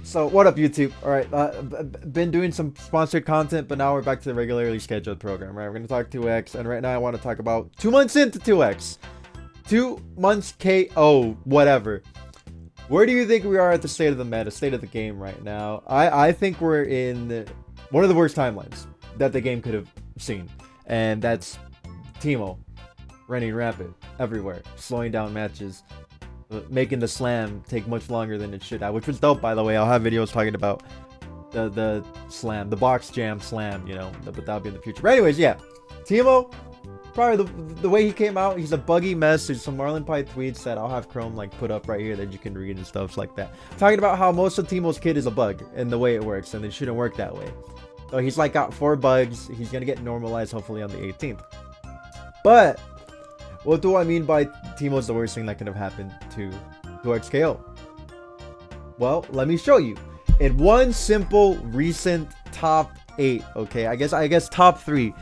So what up, YouTube? All right, been doing some sponsored content, but now we're back to the regularly scheduled program. Right, we're gonna talk 2x, and right now I want to talk about 2 months into 2x, 2 months KO, whatever. Where do you think we are at the state of the meta, state of the game right now? I think we're in one of the worst timelines that the game could have seen, and that's Teemo running rapid everywhere, slowing down matches, making the slam take much longer than it should have, which was dope, by the way. I'll have videos talking about the slam, the box jam slam, you know, but that'll be in the future. But anyways, yeah, Teemo, probably the way he came out, he's a buggy mess. There's some Marlon Pie tweets that I'll have Chrome like put up right here that you can read and stuff like that, talking about how most of Teemo's kit is a bug and the way it works, and it shouldn't work that way. So he's like got 4 bugs. He's gonna get normalized hopefully on the 18th. But what do I mean by Teemo's the worst thing that could have happened to XKO? Well, let me show you. In one simple recent top 8, okay? I guess top 3.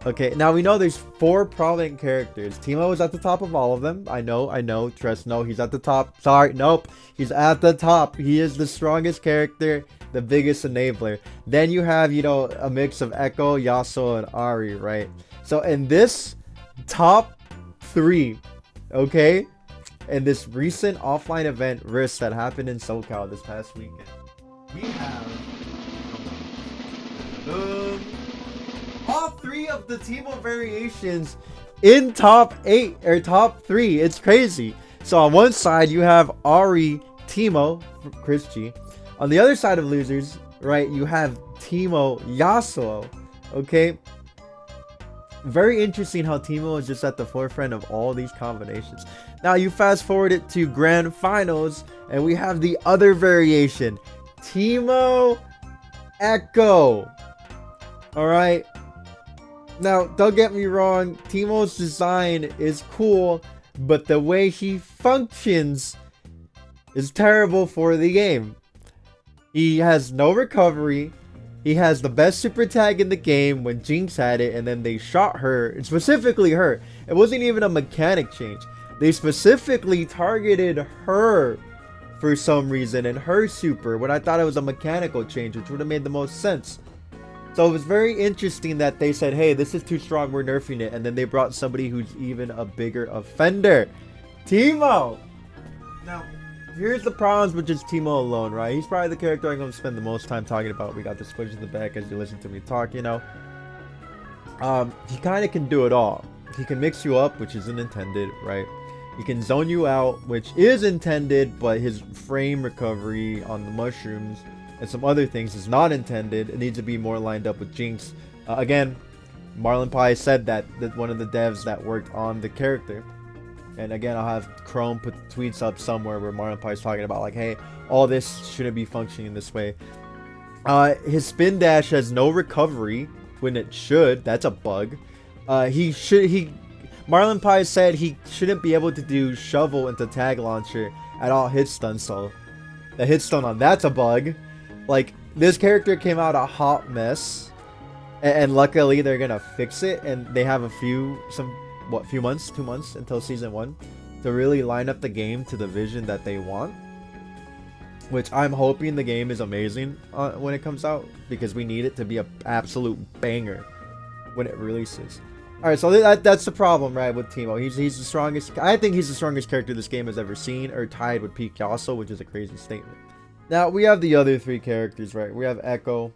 Okay, now we know there's 4 prominent characters. Teemo is at the top of all of them. I know, trust, no, he's at the top. Sorry, nope. He's at the top. He is the strongest character, the biggest enabler. Then you have, you know, a mix of Echo, Yasuo, and Ari, right? So in this top 3, okay, and this recent offline event risk that happened in SoCal this past weekend, we have all 3 of the Teemo variations in top 8 or top 3. It's crazy. So on one side you have Ari, Teemo, Chris G. On the other side of losers, right, you have Teemo, Yasuo. Okay, very interesting how Teemo is just at the forefront of all these combinations. Now you fast forward it to grand finals, and we have the other variation, Teemo Echo. All right, now don't get me wrong, Teemo's design is cool, but the way he functions is terrible for the game. He has no recovery. He has the best super tag in the game when Jinx had it, and then they shot her, and specifically her. It wasn't even a mechanic change. They specifically targeted her for some reason, and her super, when I thought it was a mechanical change, which would have made the most sense. So it was very interesting that they said, hey, this is too strong, we're nerfing it, and then they brought somebody who's even a bigger offender, Teemo. Now, here's the problems with just Teemo alone, right? He's probably the character I'm going to spend the most time talking about. We got the squish in the back as you listen to me talk, you know. He kind of can do it all. He can mix you up, which isn't intended, right? He can zone you out, which is intended, but his frame recovery on the mushrooms and some other things is not intended. It needs to be more lined up with Jinx. Again, Marlon Pie said that one of the devs that worked on the character. And again, I'll have Chrome put the tweets up somewhere where Marlon Pie is talking about like, hey, all this shouldn't be functioning this way. His spin dash has no recovery when it should. That's a bug. Marlon Pie said he shouldn't be able to do shovel into tag launcher at all hit stun. So the hit stun on that's a bug. Like, this character came out a hot mess, and luckily they're gonna fix it, and they have few months, 2 months until season 1 to really line up the game to the vision that they want, which I'm hoping the game is amazing when it comes out, because we need it to be an absolute banger when it releases. All right, so that's the problem, right, with Teemo. He's the strongest. I think he's the strongest character this game has ever seen, or tied with Peak Yasuo, which is a crazy statement. Now we have the other 3 characters, right? We have Echo,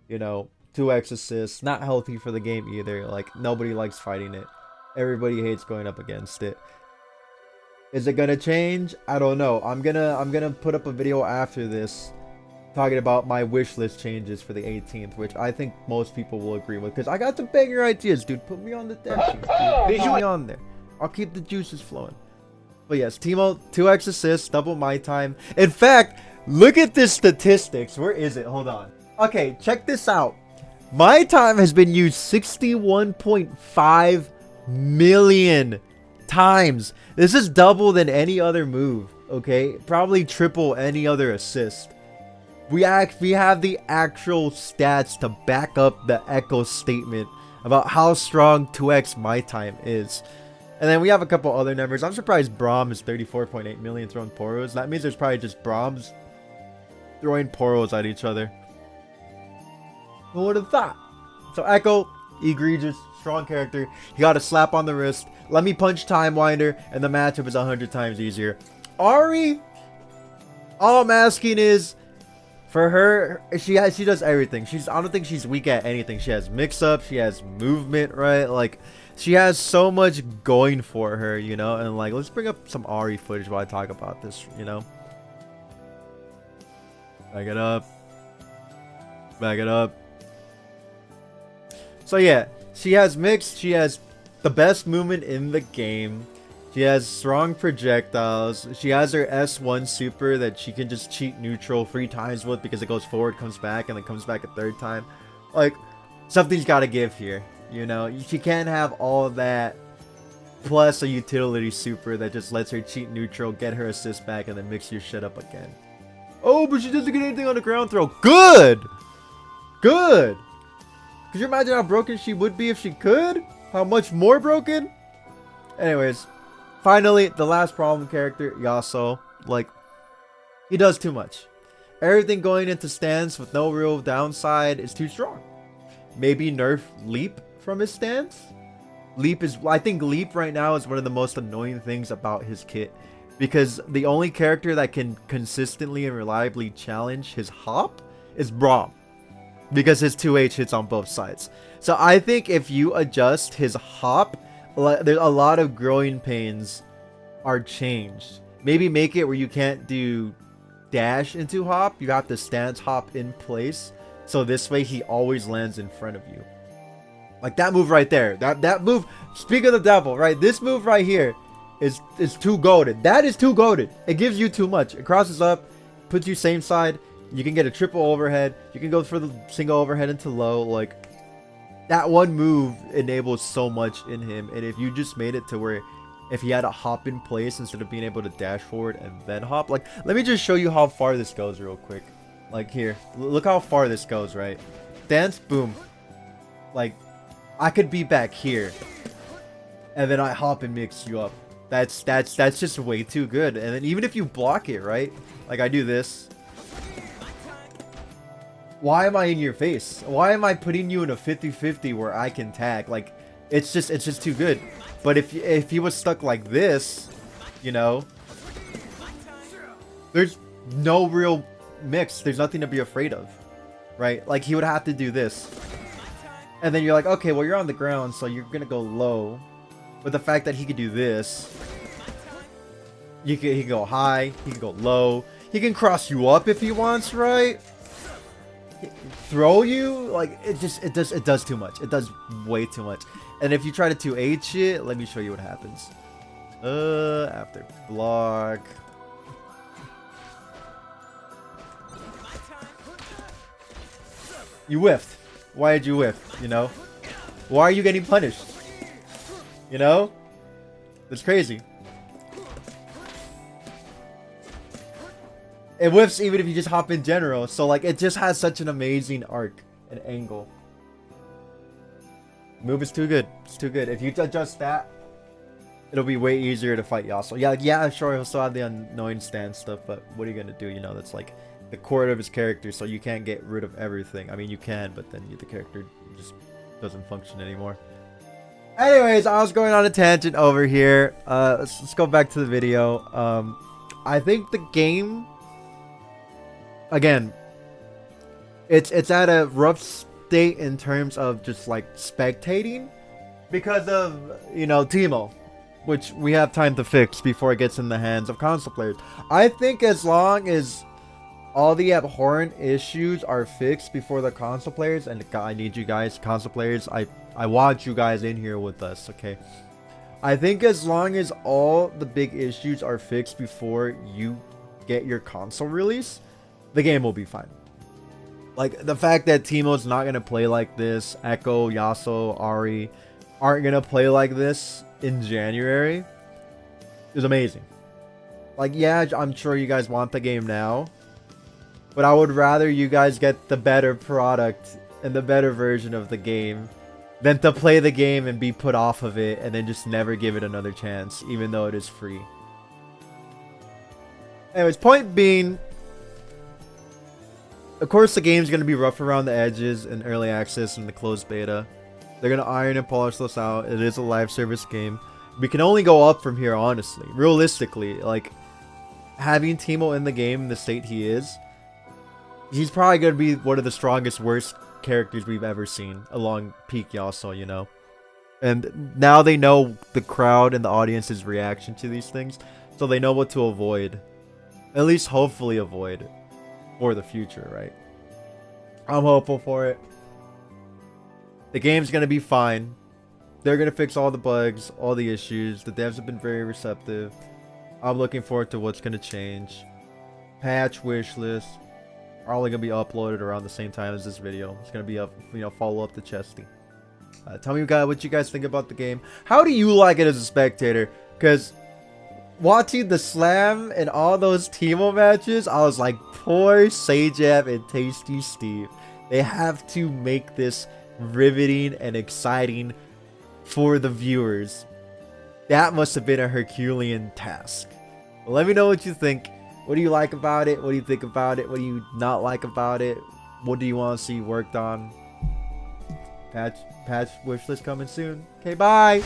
you know, 2x assists, not healthy for the game either. Like, nobody likes fighting it. Everybody hates going up against it. Is it gonna change? I don't know. I'm gonna put up a video after this talking about my wish list changes for the 18th, which I think most people will agree with, because I got some banger ideas, dude. Put me on the deck, dude. Put me on there. I'll keep the juices flowing. But yes, Teemo, 2x assists, double my time. In fact, look at this statistics. Where is it? Hold on. Okay, check this out. My time has been used 61.5 million times. This is double than any other move, okay? Probably triple any other assist. We have the actual stats to back up the Echo statement about how strong 2x my time is. And then we have a couple other numbers. I'm surprised Braum is 34.8 million thrown poros. That means there's probably just Braums throwing poros at each other. Who would have thought? So Echo, egregious, strong character. He got a slap on the wrist. Let me punch Time Winder, and the matchup is 100 times easier. Ahri, all I'm asking is, for her, she does everything. I don't think she's weak at anything. She has mix-up, she has movement, right? Like, she has so much going for her, you know? And like, let's bring up some Ahri footage while I talk about this, you know? Back it up. Back it up. So yeah, she has mixed, she has the best movement in the game. She has strong projectiles. She has her S1 super that she can just cheat neutral 3 times with because it goes forward, comes back, and then comes back a 3rd time. Like, something's got to give here, you know? She can't have all of that plus a utility super that just lets her cheat neutral, get her assist back, and then mix your shit up again. Oh, but she doesn't get anything on the ground throw. Good! Good! Could you imagine how broken she would be if she could? How much more broken? Anyways, finally, the last problem character, Yasuo. Like, he does too much. Everything going into stance with no real downside is too strong. Maybe nerf Leap from his stance? I think Leap right now is one of the most annoying things about his kit. Because the only character that can consistently and reliably challenge his hop is Braum. Because his 2H hits on both sides. So I think if you adjust his hop, there's a lot of growing pains are changed. Maybe make it where you can't do dash into hop. You have to stance hop in place. So this way he always lands in front of you. Like that move right there. That move, speak of the devil, right? This move right here is too goated. That is too goated. It gives you too much. It crosses up, puts you same side. You can get a triple overhead. You can go for the single overhead into low. Like, that one move enables so much in him. And if you just made it to where if he had a hop in place instead of being able to dash forward and then hop. Like, let me just show you how far this goes real quick. Like, here. Look how far this goes, right? Dance, boom. Like, I could be back here. And then I hop and mix you up. That's just way too good. And then even if you block it, right? Like, I do this. Why am I in your face? Why am I putting you in a 50-50 where I can tag? Like, it's just too good. But if he was stuck like this, you know, there's no real mix. There's nothing to be afraid of, right? Like, he would have to do this. And then you're like, okay, well, you're on the ground, so you're going to go low. But the fact that he could do this, he can go high, he can go low. He can cross you up if he wants, right? Throw you, like, it does too much. It does way too much. And if you try to 2H it, let me show you what happens. After block. You whiffed. Why did you whiff? You know? Why are you getting punished? You know? It's crazy. It whiffs even if you just hop in general. So, like, it just has such an amazing arc and angle. Move is too good. It's too good. If you adjust that, it'll be way easier to fight Yasuo. Yeah, sure, he'll still have the annoying stance stuff, but what are you gonna do? You know, that's like the core of his character, so you can't get rid of everything. I mean, you can, but then the character just doesn't function anymore. Anyways, I was going on a tangent over here. Let's go back to the video. I think the game, again, it's at a rough state in terms of just like spectating because of, you know, Teemo, which we have time to fix before it gets in the hands of console players. I think as long as all the abhorrent issues are fixed before the console players, and I need you guys, console players, I want you guys in here with us, okay? I think as long as all the big issues are fixed before you get your console release, the game will be fine. Like, the fact that Teemo's not going to play like this, Echo, Yasuo, Ahri aren't going to play like this in January is amazing. Like, yeah, I'm sure you guys want the game now, but I would rather you guys get the better product and the better version of the game than to play the game and be put off of it and then just never give it another chance, even though it is free. Anyways, point being, Of course, the game's gonna be rough around the edges in early access and the closed beta. They're gonna iron and polish this out. It is a live service game. We can only go up from here, honestly. Realistically, like, having Teemo in the game in the state he is, he's probably gonna be one of the strongest, worst characters we've ever seen along peak Yasuo, you know. And now they know the crowd and the audience's reaction to these things, so they know what to avoid. At least hopefully avoid for the future, right? I'm hopeful for it. The game's gonna be fine. They're gonna fix all the bugs, all the issues. The devs have been very receptive. I'm looking forward to what's gonna change. Patch wish list are only gonna be uploaded around the same time as this video. It's gonna be up, you know, follow up to Chesty. Tell me guys what you guys think about the game. How do you like it as a spectator? Because watching the slam and all those Teemo matches, I was like, poor Sajab and Tasty Steve. They have to make this riveting and exciting for the viewers. That must have been a Herculean task. But let me know what you think. What do you like about it? What do you think about it? What do you not like about it? What do you want to see worked on? Patch wishlist coming soon. Okay, bye.